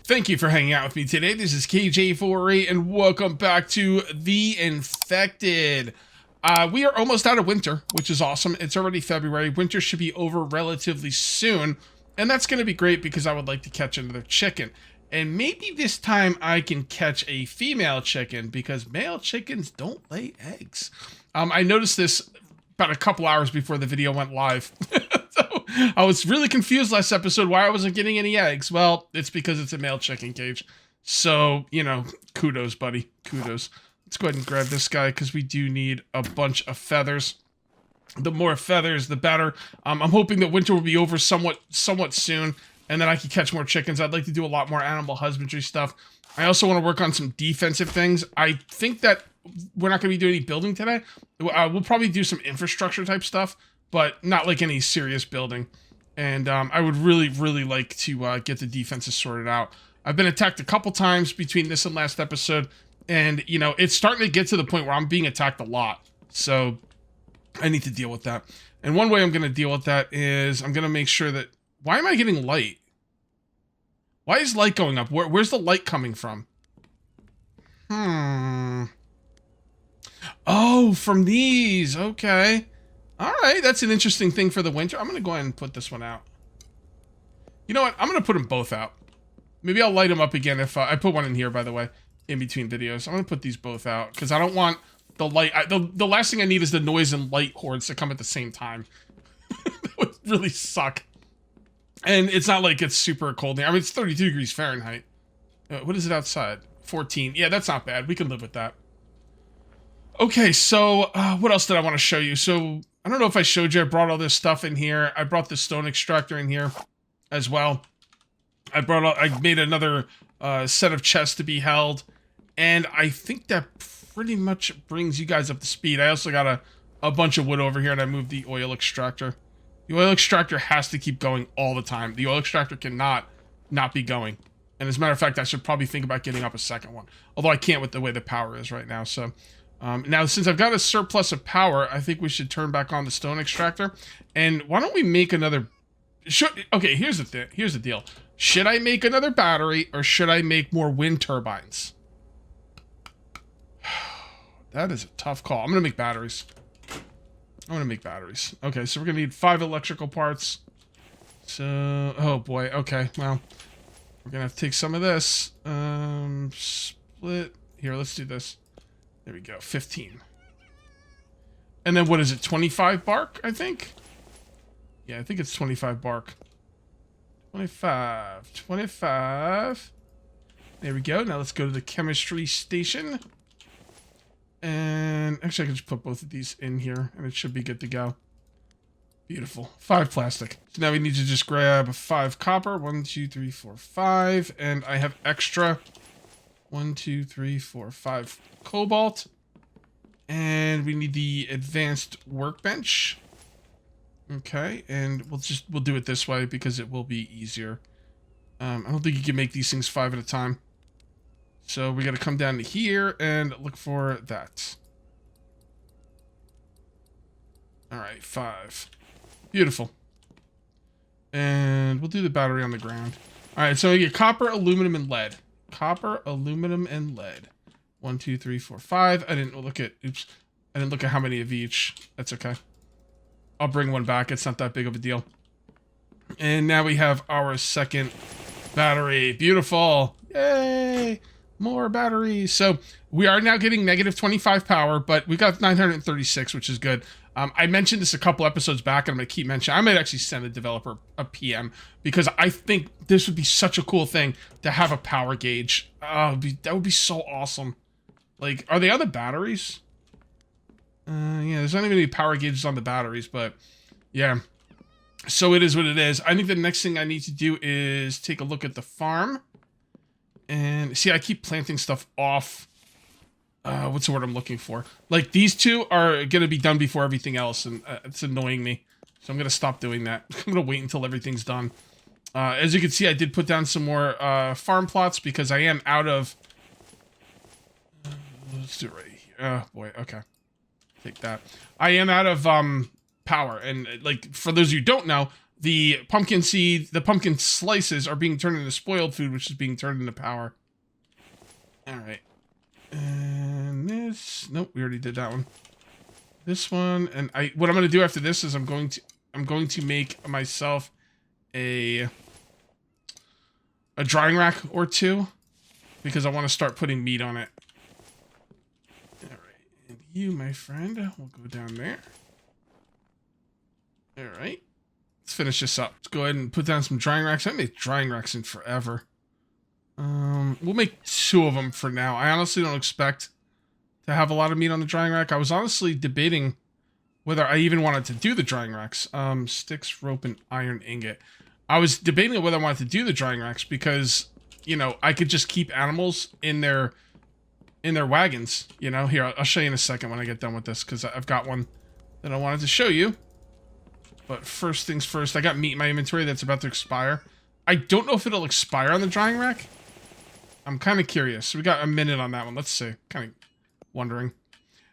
Thank you for hanging out with me today. This is KJ48 and welcome back to The Infected. We are almost out of winter, which is awesome. It's already February. Winter should be over relatively soon, and that's going to be great because I would like to catch another chicken. And maybe this time I can catch a female chicken because male chickens don't lay eggs. I noticed this about a couple hours before the video went live. So I was really confused last episode why I wasn't getting any eggs. Well, it's because it's a male chicken cage. So, you know, kudos, buddy. Kudos. Let's go ahead and grab this guy because we do need a bunch of feathers. The more feathers, the better. I'm hoping that winter will be over somewhat soon, and then I can catch more chickens. I'd like to do a lot more animal husbandry stuff. I also want to work on some defensive things. I think that we're not going to be doing any building today. We'll probably do some infrastructure type stuff, but not like any serious building. And I would really, really like to get the defenses sorted out. I've been attacked a couple times between this and last episode, and, you know, it's starting to get to the point where I'm being attacked a lot. So I need to deal with that. And one way I'm going to deal with that is I'm going to make sure that... Why am I getting light? Why is light going up? Where's the light coming from? Oh, from these. Okay. All right, that's an interesting thing for the winter. I'm going to go ahead and put this one out. You know what? I'm going to put them both out. Maybe I'll light them up again if I put one in here, by the way, in between videos. I'm going to put these both out because I don't want the light. The last thing I need is the noise and light hordes to come at the same time. That would really suck. And it's not like it's super cold here. I mean, it's 32 degrees Fahrenheit. What is it outside? 14. Yeah, that's not bad. We can live with that. Okay, so what else did I want to show you? So I don't know if I showed you. I brought all this stuff in here. I brought the stone extractor in here as well. I made another set of chests to be held, and I think that pretty much brings you guys up to speed. I also got a bunch of wood over here, and I moved the oil extractor. The oil extractor has to keep going all the time. The oil extractor cannot not be going. And as a matter of fact, I should probably think about getting up a second one. Although I can't with the way the power is right now. So now since I've got a surplus of power, I think we should turn back on the stone extractor. And why don't we make another... Okay, here's the deal. Should I make another battery or should I make more wind turbines? That is a tough call. I'm going to make batteries. Okay, so we're going to need 5 electrical parts. So, oh boy, okay, well, we're going to have to take some of this. Split. Here, let's do this. There we go, 15. And then what is it, 25 bark, I think? Yeah, I think it's 25 bark. 25. There we go. Now let's go to the chemistry station. And actually I can just put both of these in here and it should be good to go. Beautiful. 5 plastic. So now we need to just grab 5 copper. 1, 2, 3, 4, 5. And I have extra 1, 2, 3, 4, 5 cobalt. And we need the advanced workbench. Okay, and we'll do it this way because it will be easier. I don't think you can make these things 5 at a time. So we got to come down to here and look for that. All right, 5. Beautiful. And we'll do the battery on the ground. All right, so we get copper, aluminum, and lead. Copper, aluminum, and lead. 1, 2, 3, 4, 5. I didn't look at how many of each. That's okay. I'll bring one back. It's not that big of a deal. And now we have our second battery. Beautiful. Yay! More batteries. So we are now getting negative 25 power, but we got 936, which is good. I mentioned this a couple episodes back, and I'm going to keep mentioning. I might actually send a developer a PM because I think this would be such a cool thing to have a power gauge. That would be so awesome. Like, are they on the batteries? Yeah, there's not even any power gauges on the batteries, but yeah. So it is what it is. I think the next thing I need to do is take a look at the farm. And see, I keep planting stuff off. What's the word I'm looking for? Like, these two are going to be done before everything else, and it's annoying me. So I'm going to stop doing that. I'm going to wait until everything's done. As you can see, I did put down some more farm plots because I am out of... let's do it right here. Oh, boy. Okay. Take that. I am out of power. And, like, for those of you who don't know, the pumpkin seed, the pumpkin slices are being turned into spoiled food, which is being turned into power. All right. And this, nope, we already did that one. This one, and what I'm going to do after this is I'm going to make myself a drying rack or two, because I want to start putting meat on it. All right, and you, my friend, will go down there. All right, let's finish this up. Let's go ahead and put down some drying racks. I haven't made drying racks in forever. We'll make 2 of them for now. I honestly don't expect to have a lot of meat on the drying rack. I was honestly debating whether I even wanted to do the drying racks. Sticks, rope, and iron ingot. I was debating whether I wanted to do the drying racks because, you know, I could just keep animals in their wagons, you know. Here, I'll show you in a second when I get done with this, because I've got one that I wanted to show you. But first things first, I got meat in my inventory that's about to expire. I don't know if it'll expire on the drying rack. I'm kind of curious. We got a minute on that one. Let's see. Kind of wondering.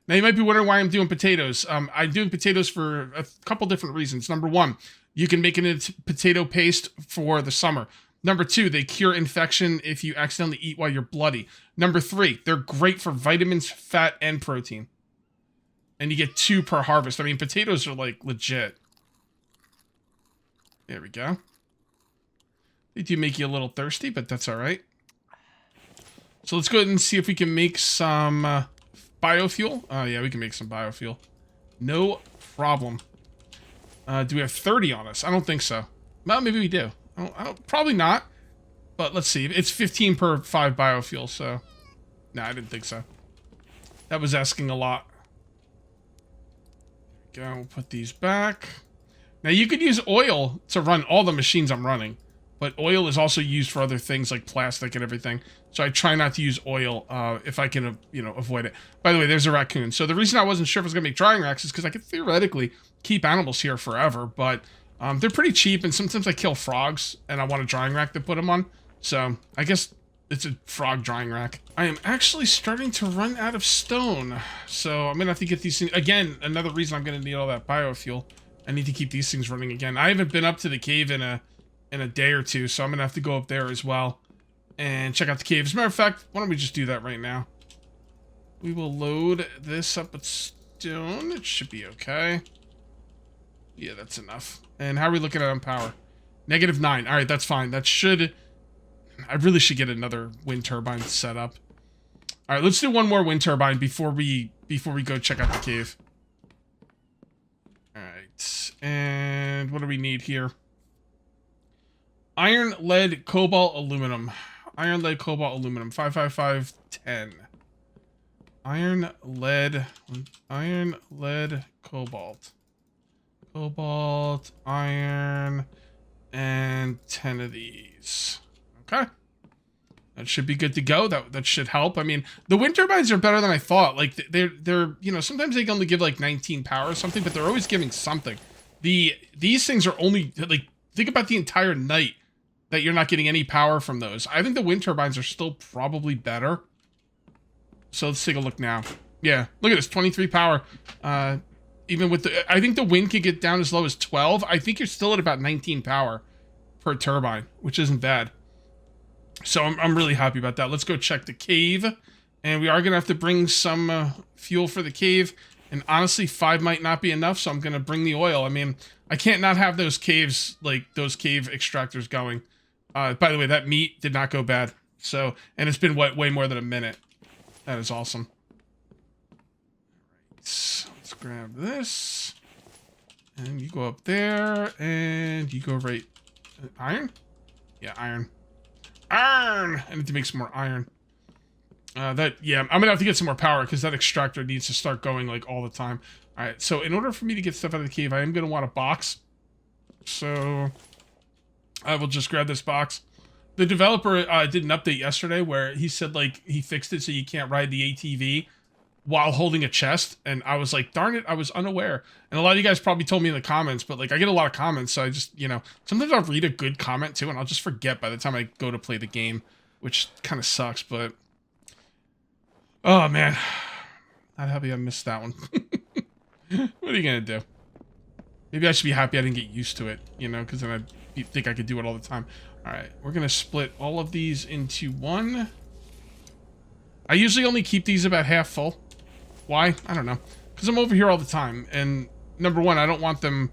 Now, you might be wondering why I'm doing potatoes. I'm doing potatoes for a couple different reasons. Number 1, you can make it into potato paste for the summer. Number 2, they cure infection if you accidentally eat while you're bloody. Number 3, they're great for vitamins, fat, and protein. And you get 2 per harvest. I mean, potatoes are, like, legit. There we go. They do make you a little thirsty, but that's all right. So let's go ahead and see if we can make some biofuel. Oh, yeah, we can make some biofuel. No problem. Do we have 30 on us? I don't think so. Well, maybe we do. I don't, probably not. But let's see. It's 15 per 5 biofuel, so... No, I didn't think so. That was asking a lot. There we go. We'll put these back. Now, you could use oil to run all the machines I'm running. But oil is also used for other things like plastic and everything. So I try not to use oil if I can, you know, avoid it. By the way, there's a raccoon. So the reason I wasn't sure if I was going to make drying racks is because I could theoretically keep animals here forever. But they're pretty cheap, and sometimes I kill frogs, and I want a drying rack to put them on. So I guess it's a frog drying rack. I am actually starting to run out of stone. So I'm going to have to get these things. Again, another reason I'm going to need all that biofuel. I need to keep these things running again. I haven't been up to the cave in a day or two, so I'm gonna have to go up there as well and check out the cave. As a matter of fact, why don't we just do that right now? We will load this up with stone. It should be okay. Yeah, that's enough. And how are we looking at on power? -9. All right, that's fine. That should... I really should get another wind turbine set up. All right, let's do one more wind turbine before we go check out the cave. All right, and what do we need here? Iron, lead, cobalt, aluminum. Iron, lead, cobalt, aluminum. 55510. Iron, lead, cobalt. Cobalt, iron, and 10 of these. Okay. That should be good to go. That should help. I mean, the wind turbines are better than I thought. Like, they're you know, sometimes they can only give like 19 power or something, but they're always giving something. These things are only, like, think about the entire night that you're not getting any power from those. I think the wind turbines are still probably better. So let's take a look now. Yeah, look at this, 23 power. Even with the, I think the wind could get down as low as 12. I think you're still at about 19 power per turbine, which isn't bad. So I'm really happy about that. Let's go check the cave. And we are going to have to bring some fuel for the cave. And honestly, 5 might not be enough, so I'm going to bring the oil. I mean, I can't not have those caves, like those cave extractors going. By the way, that meat did not go bad. So, and it's been way more than a minute. That is awesome. All right, let's grab this. And you go up there, and you go right... Iron? Yeah, iron. Iron! I need to make some more iron. Yeah, I'm gonna have to get some more power, because that extractor needs to start going, like, all the time. Alright, so in order for me to get stuff out of the cave, I am gonna want a box. So... I will just grab this box. The developer did an update yesterday where he said, like, he fixed it so you can't ride the ATV while holding a chest. And I was like, darn it, I was unaware. And a lot of you guys probably told me in the comments, but, like, I get a lot of comments. So I just, you know, sometimes I'll read a good comment too, and I'll just forget by the time I go to play the game, which kind of sucks, but... Oh, man. Not happy I missed that one. What are you going to do? Maybe I should be happy I didn't get used to it, you know, because then I'd think I could do it all the time. All right, we're going to split all of these into one. I usually only keep these about half full. Why? I don't know. Because I'm over here all the time. And number one, I don't want them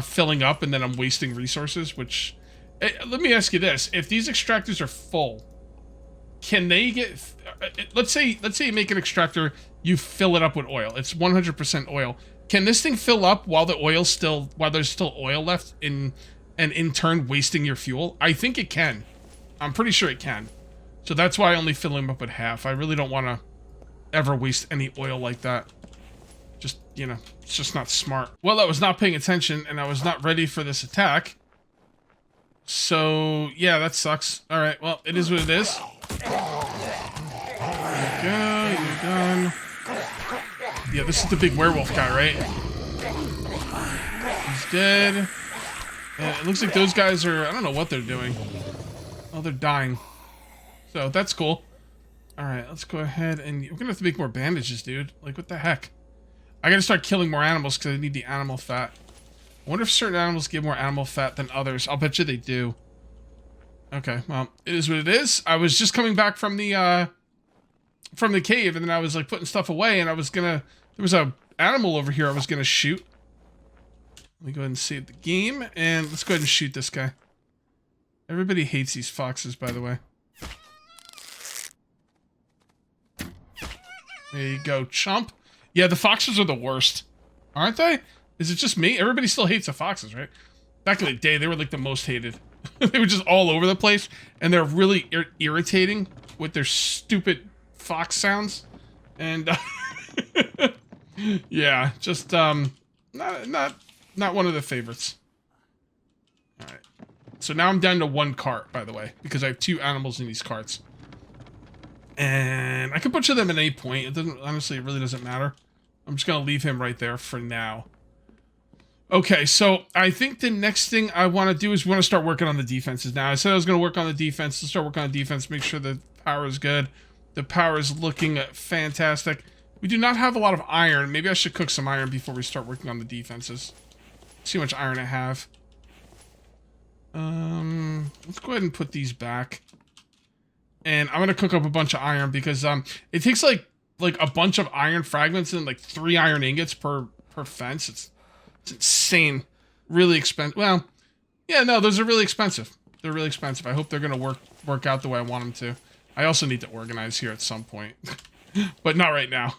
filling up and then I'm wasting resources, which... let me ask you this. If these extractors are full, can they get... let's say you make an extractor, you fill it up with oil. It's 100% oil. Can this thing fill up while there's still oil left and in turn wasting your fuel? I think it can. I'm pretty sure it can. So that's why I only fill them up at half. I really don't want to ever waste any oil like that. Just, you know, it's just not smart. Well, I was not paying attention and I was not ready for this attack. So, yeah, that sucks. All right, well, it is what it is. There you go, you're done. Yeah, this is the big werewolf guy, right? He's dead. It looks like those guys are... I don't know what they're doing. Oh, they're dying. So, that's cool. Alright, let's go ahead and... We're gonna have to make more bandages, dude. Like, what the heck? I gotta start killing more animals because I need the animal fat. I wonder if certain animals give more animal fat than others. I'll bet you they do. Okay, well, it is what it is. I was just coming back from the cave, and then I was, like, putting stuff away, and I was gonna... There was a animal over here I was gonna shoot. Let me go ahead and save the game, and let's go ahead and shoot this guy. Everybody hates these foxes, by the way. There you go, chump. Yeah, the foxes are the worst. Aren't they? Is it just me? Everybody still hates the foxes, right? Back in the day, they were like the most hated. They were just all over the place, and they're really irritating with their stupid fox sounds. And yeah, just not one of the favorites. All right. So now I'm down to one cart, by the way, because I have 2 animals in these carts. And I can butcher them at any point. It doesn't, honestly, it really doesn't matter. I'm just going to leave him right there for now. Okay, so I think the next thing I want to do is we want to start working on the defenses now. I said I was going to work on the defense. Let's start working on the defense, make sure the power is good. The power is looking fantastic. We do not have a lot of iron. Maybe I should cook some iron before we start working on the defenses. See how much iron I have. Let's go ahead and put these back. And I'm going to cook up a bunch of iron because it takes like a bunch of iron fragments and like 3 iron ingots per fence. It's insane. Really expensive. Well, yeah, no, those are really expensive. They're really expensive. I hope they're going to work out the way I want them to. I also need to organize here at some point. But not right now.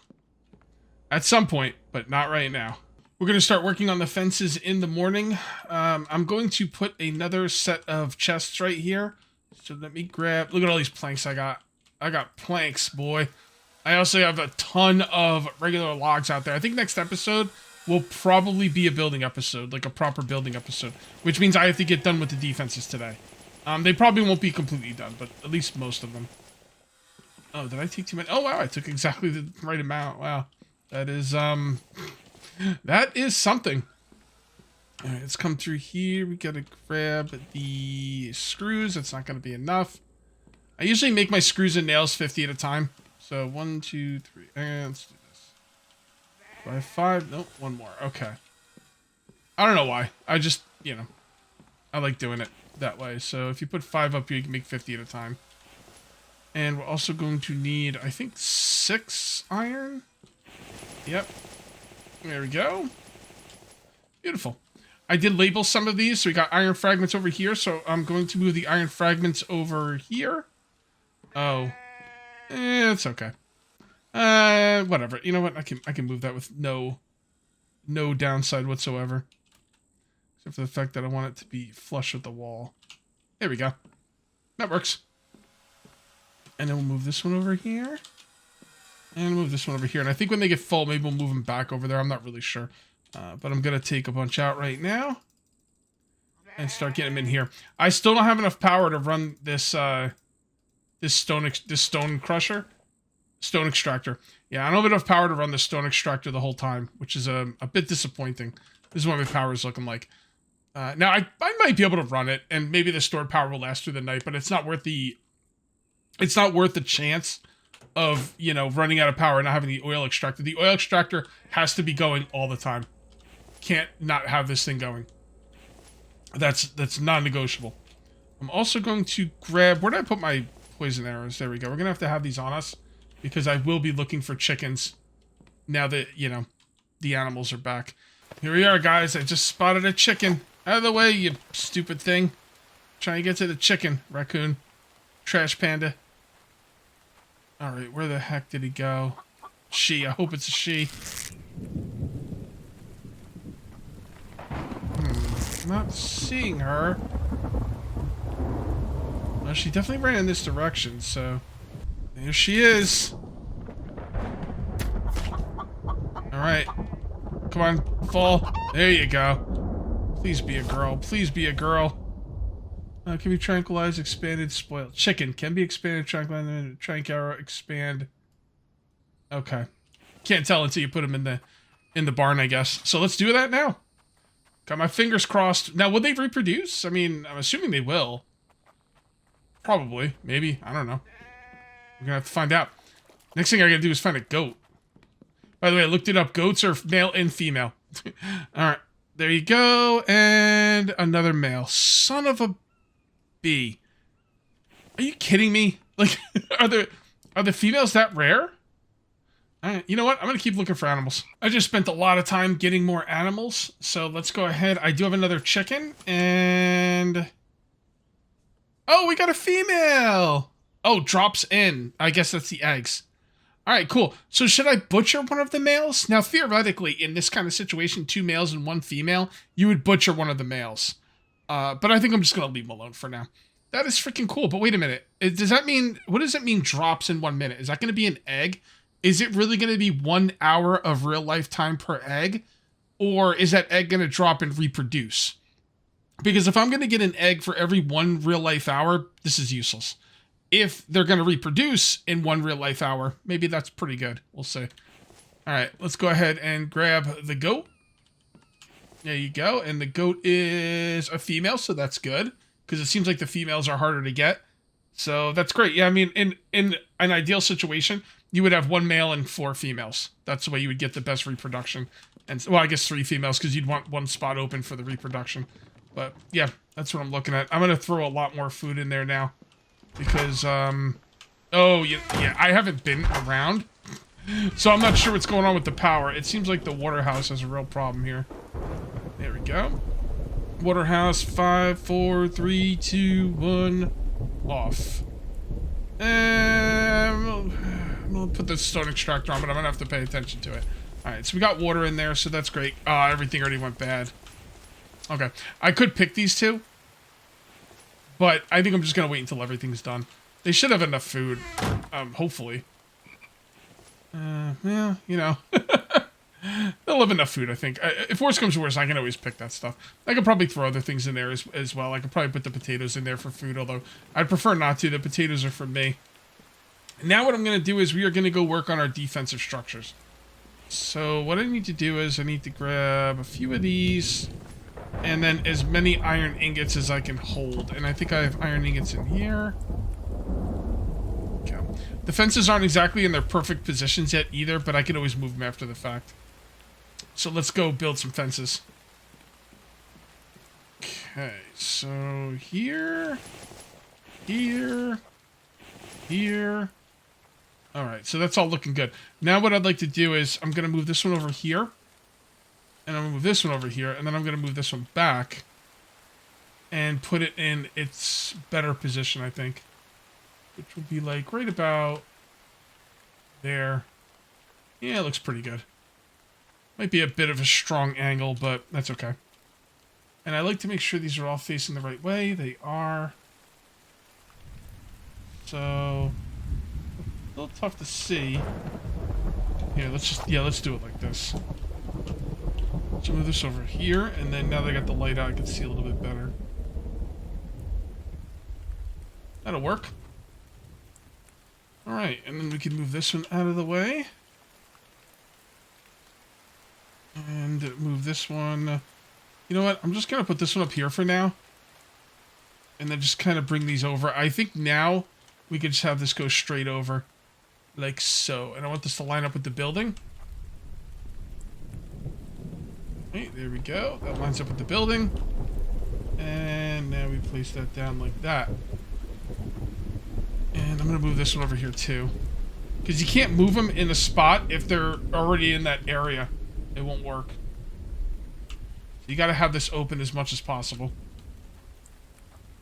At some point, but not right now. We're going to start working on the fences in the morning. I'm going to put another set of chests right here. So let me grab... Look at all these planks I got. I got planks, boy. I also have a ton of regular logs out there. I think next episode will probably be a building episode. Like a proper building episode. Which means I have to get done with the defenses today. They probably won't be completely done, but at least most of them. Oh, did I take too many? Oh, wow, I took exactly the right amount. Wow. That is, that is something. All right, let's come through here. We gotta grab the screws. That's not gonna be enough. I usually make my screws and nails 50 at a time. So 1, 2, 3. And let's do this. Do I have 5? Nope, 1 more. Okay. I don't know why. I just, you know, I like doing it that way. So if you put 5 up here, you can make 50 at a time. And we're also going to need, I think, 6 iron. Yep. There we go. Beautiful. I did label some of these, so we got iron fragments over here, so I'm going to move the iron fragments over here. Oh. It's okay. Whatever. You know what? I can move that with no downside whatsoever. Except for the fact that I want it to be flush with the wall. There we go. That works. And then we'll move this one over here. And move this one over here. And I think when they get full, maybe we'll move them back over there. I'm not really sure. But I'm going to take a bunch out right now. And start getting them in here. I still don't have enough power to run this this stone crusher. Stone extractor. Yeah, I don't have enough power to run the stone extractor the whole time. Which is a bit disappointing. This is what my power is looking like. Now, I might be able to run it. And maybe the stored power will last through the night. But it's not worth the... It's not worth the chance of, you know, running out of power and not having the oil extractor. The oil extractor has to be going all the time. can't not have this thing going. That's non-negotiable. I'm also going to grab... Where did I put my poison arrows? There we go. We're going to have these on us because I will be looking for chickens now that, you know, the animals are back. Here we are, guys. I just spotted a chicken. Out of the way, you stupid thing. Trying to get to the chicken, raccoon. Trash panda. Alright, where the heck did he go? She. I hope it's a she. Not seeing her. Well, she definitely ran in this direction, so... There she is. Alright. Come on, fall. There you go. Please be a girl. Please be a girl. Can be tranquilized, expanded, spoiled. Chicken can be expanded, tranquilized, trank arrow, expand. Okay. Can't tell until you put them in the barn, I guess. So let's do that now. Got my fingers crossed. Now, will they reproduce? I mean, I'm assuming they will. Probably. Maybe. I don't know. We're gonna have to find out. Next thing I gotta do is find a goat. By the way, I looked it up. Goats are male and female. Alright. There you go. And another male. Son of a bee. Are you kidding me? Like, are the females that rare? Alright, you know what? I'm gonna keep looking for animals. I just spent a lot of time getting more animals, so let's go ahead. I do have another chicken, and... Oh, we got a female! Oh, drops in. I guess that's the eggs. Alright, cool. So should I butcher one of the males? Now, theoretically, in this kind of situation, 2 males and 1 female, you would butcher one of the males. But I think I'm just gonna leave them alone for now. That is freaking cool, but wait a minute. Does that mean... What does it mean, drops in 1 minute? Is that gonna be an egg? Is it really going to be 1 hour of real life time per egg? Or is that egg going to drop and reproduce? Because if I'm going to get an egg for every 1 real life hour, this is useless. If they're going to reproduce in 1 real life hour, maybe that's pretty good. We'll see. All right, let's go ahead and grab the goat. There you go. And the goat is a female, so that's good. Because it seems like the females are harder to get. So that's great. Yeah, I mean, in an ideal situation... You would have 1 male and 4 females. That's the way you would get the best reproduction. And well, I guess 3 females because you'd want 1 spot open for the reproduction. But yeah, that's what I'm looking at. I'm gonna throw a lot more food in there now because oh yeah, I haven't been around, so I'm not sure what's going on with the power. It seems like the water house has a real problem here. There we go. Water house 5, 4, 3, 2, 1, off. I'm gonna put the stone extractor on, but I'm gonna have to pay attention to it. Alright, so we got water in there, so that's great. Everything already went bad. Okay. I could pick these 2, but I think I'm just gonna wait until everything's done. They should have enough food, hopefully. Yeah, you know. They'll have enough food, I think. If worse comes to worse, I can always pick that stuff. I could probably throw other things in there as well. I could probably put the potatoes in there for food, although I'd prefer not to. The potatoes are for me. Now what I'm going to do is we are going to go work on our defensive structures. So what I need to do is I need to grab a few of these and then as many iron ingots as I can hold. And I think I have iron ingots in here. Okay. The fences aren't exactly in their perfect positions yet either, but I can always move them after the fact. So let's go build some fences. Okay, so here, here, here. Alright, so that's all looking good. Now what I'd like to do is I'm going to move this one over here. And I'm going to move this one over here. And then I'm going to move this one back. And put it in its better position, I think. Which would be like right about there. Yeah, it looks pretty good. Might be a bit of a strong angle, but that's okay. And I like to make sure these are all facing the right way. They are. So, a little tough to see. Here, let's do it like this. Let's move this over here, and then now that I got the light out, I can see a little bit better. That'll work. Alright, and then we can move this one out of the way. And move this one. You know what? I'm just going to put this one up here for now. And then just kind of bring these over. I think now we could just have this go straight over. Like so. And I want this to line up with the building. Hey, there we go. That lines up with the building. And now we place that down like that. And I'm going to move this one over here too. Because you can't move them in a spot if they're already in that area. It won't work. You got to have this open as much as possible.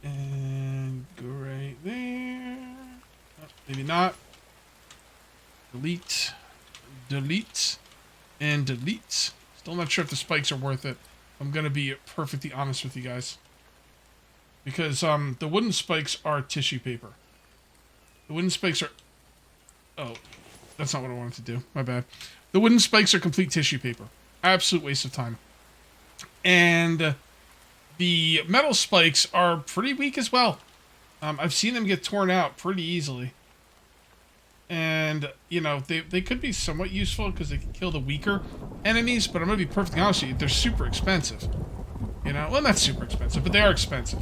And go right there. Oh, maybe not. Delete. Delete. And delete. Still not sure if the spikes are worth it. I'm going to be perfectly honest with you guys. Because the wooden spikes are tissue paper. The wooden spikes are... Oh, that's not what I wanted to do. My bad. The wooden spikes are complete tissue paper. Absolute waste of time. And the metal spikes are pretty weak as well. I've seen them get torn out pretty easily. And, you know, they could be somewhat useful because they can kill the weaker enemies, but I'm going to be perfectly honest with you, they're super expensive. You know, well, not super expensive, but they are expensive.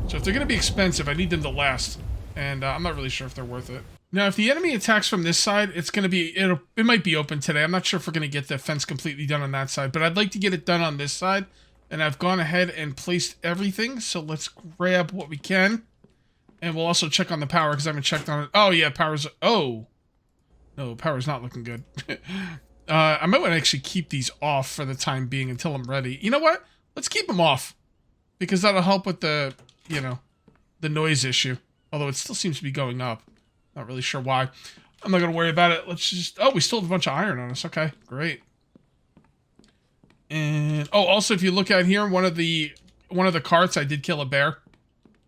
So if they're going to be expensive, I need them to last. And I'm not really sure if they're worth it. Now, if the enemy attacks from this side, it's going to be, it might be open today. I'm not sure if we're going to get the fence completely done on that side, but I'd like to get it done on this side. And I've gone ahead and placed everything. So let's grab what we can. And we'll also check on the power because I haven't checked on it. Oh, yeah, power's... Oh. No, power's not looking good. I might want to actually keep these off for the time being until I'm ready. You know what? Let's keep them off. Because that'll help with the, you know, the noise issue. Although it still seems to be going up. Not really sure why. I'm not going to worry about it. Let's just... Oh, we still have a bunch of iron on us. Okay, great. And... Oh, also, if you look out here, one of the carts, I did kill a bear.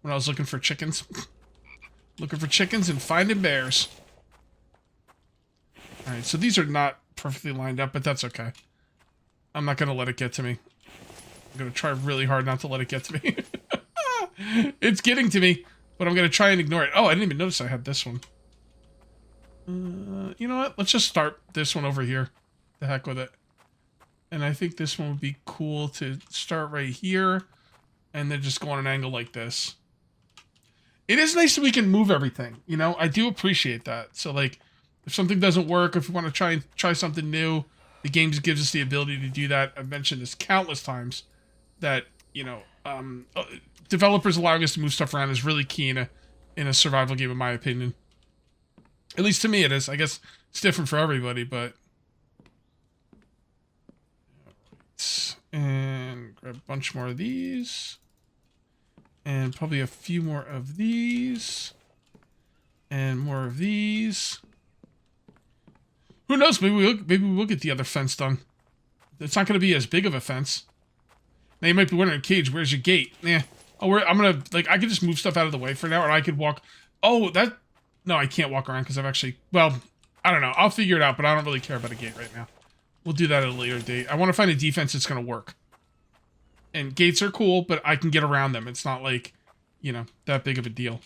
When I was looking for chickens. Looking for chickens and finding bears. Alright, so these are not perfectly lined up, but that's okay. I'm not going to let it get to me. I'm going to try really hard not to let it get to me. It's getting to me, but I'm going to try and ignore it. Oh, I didn't even notice I had this one. You know what? Let's just start this one over here. The heck with it. And I think this one would be cool to start right here. And then just go on an angle like this. It is nice that we can move everything, you know? I do appreciate that. So, like, if something doesn't work, if we want to try something new, the game just gives us the ability to do that. I've mentioned this countless times that, you know, developers allowing us to move stuff around is really key in a survival game, in my opinion. At least to me it is. I guess it's different for everybody, but... And grab a bunch more of these. And probably a few more of these. And more of these. Who knows? Maybe we will get the other fence done. It's not going to be as big of a fence. Now you might be wondering, Cage, where's your gate? Yeah. Oh, I'm going to, like, I could just move stuff out of the way for now, or I could walk. Oh, that... No, I can't walk around because I've actually... Well, I don't know. I'll figure it out, but I don't really care about a gate right now. We'll do that at a later date. I want to find a defense that's going to work. And gates are cool, but I can get around them. It's not like, you know, that big of a deal.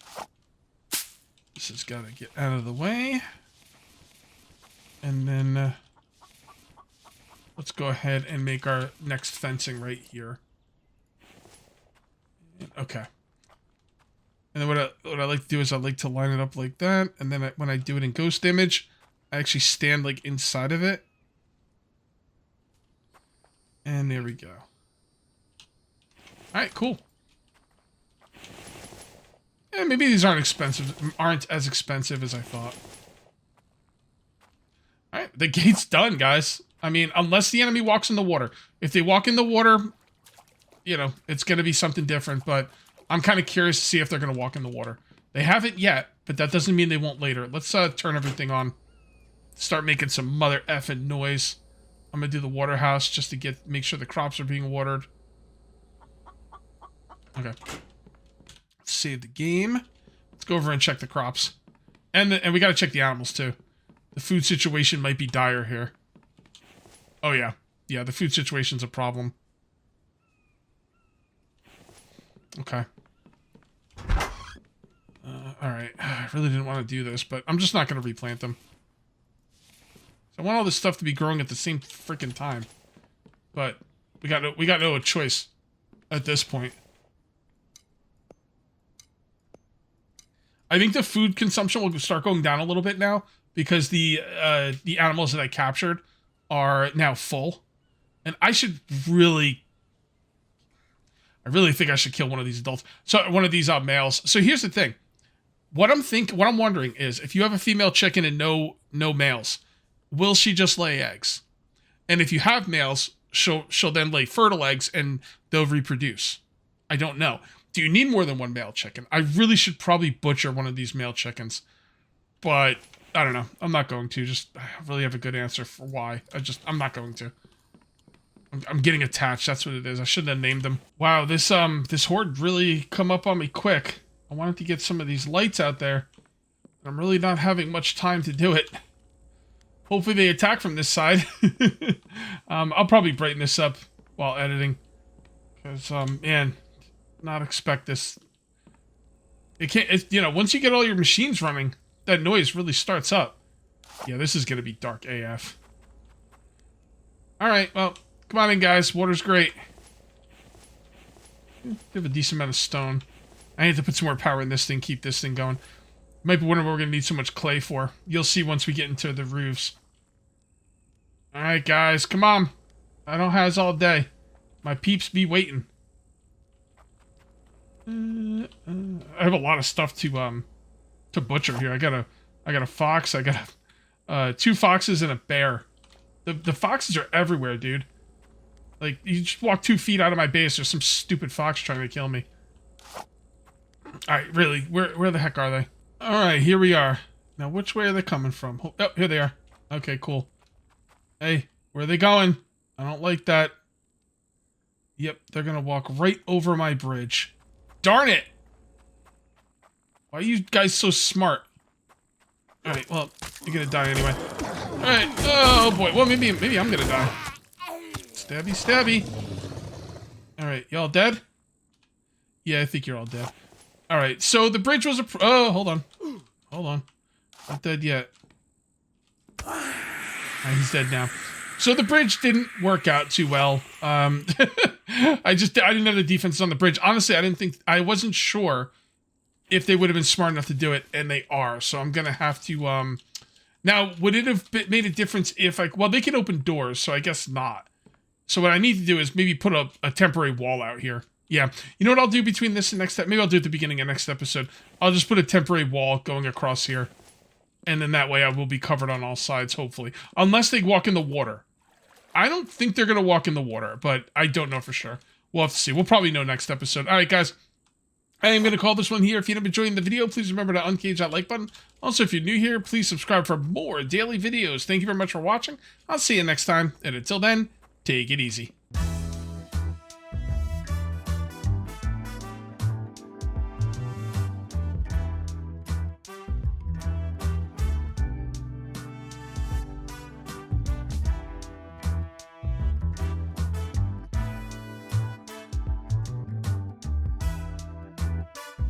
This has got to get out of the way. And then let's go ahead and make our next fencing right here. Okay. And then what I like to do is I like to line it up like that. And then when I do it in Ghost Image, I actually stand like inside of it. And there we go. Alright, cool. Yeah, maybe these aren't as expensive as I thought. Alright, the gate's done, guys. I mean, unless the enemy walks in the water. If they walk in the water, you know, it's going to be something different, but I'm kind of curious to see if they're going to walk in the water. They haven't yet, but that doesn't mean they won't later. Let's turn everything on. Start making some mother effing noise. I'm going to do the water house just to make sure the crops are being watered. Okay. Let's save the game. Let's go over and check the crops. And we got to check the animals, too. The food situation might be dire here. Oh, yeah. Yeah, the food situation's a problem. Okay. Alright. I really didn't want to do this, but I'm just not going to replant them. I want all this stuff to be growing at the same freaking time. But we got no choice at this point. I think the food consumption will start going down a little bit now because the animals that I captured are now full. And I really think I should kill one of these adults. So one of these males. So here's the thing. What I'm wondering is, if you have a female chicken and no males, will she just lay eggs? And if you have males, she'll then lay fertile eggs and they'll reproduce. I don't know. Do you need more than one male chicken? I really should probably butcher one of these male chickens. But I don't know. I'm not going to. I really have a good answer for why. I'm not going to. I'm getting attached. That's what it is. I shouldn't have named them. Wow, this horde really come up on me quick. I wanted to get some of these lights out there. I'm really not having much time to do it. Hopefully they attack from this side. I'll probably brighten this up while editing. Because, man, not expect this. It can't, once you get all your machines running, that noise really starts up. Yeah, this is going to be dark AF. Alright, well, come on in, guys. Water's great. We have a decent amount of stone. I need to put some more power in this thing, keep this thing going. Might be wondering what we're going to need so much clay for. You'll see once we get into the roofs. Alright, guys, come on. I don't have all day. My peeps be waiting. I have a lot of stuff to butcher here. I got a fox. I got 2 foxes and a bear. The foxes are everywhere, dude. Like, you just walk 2 feet out of my base, there's some stupid fox trying to kill me. Alright, really, where the heck are they? Alright, here we are. Now, which way are they coming from? Oh, here they are. Okay, cool. Hey, where are they going? I don't like that. Yep, they're gonna walk right over my bridge. Darn it! Why are you guys so smart? Alright, well, you're gonna die anyway. Alright, oh boy, well, maybe I'm gonna die. Stabby, stabby. Alright, y'all dead? Yeah, I think you're all dead. Alright, so the bridge was oh, hold on. Hold on. Not dead yet. He's dead now. So the bridge didn't work out too well. I didn't have the defense on the bridge. Honestly, I wasn't sure if they would have been smart enough to do it, and they are. So I'm gonna have to, now, would it have made a difference if, well, they can open doors, so I guess not. So what I need to do is maybe put a temporary wall out here. Yeah, you know what I'll do between this and next, maybe I'll do it at the beginning of next episode. I'll just put a temporary wall going across here. And then that way I will be covered on all sides, hopefully. Unless they walk in the water. I don't think they're going to walk in the water, but I don't know for sure. We'll have to see. We'll probably know next episode. Alright, guys. I am going to call this one here. If you end up enjoying the video, please remember to uncage that like button. Also, if you're new here, please subscribe for more daily videos. Thank you very much for watching. I'll see you next time. And until then, take it easy.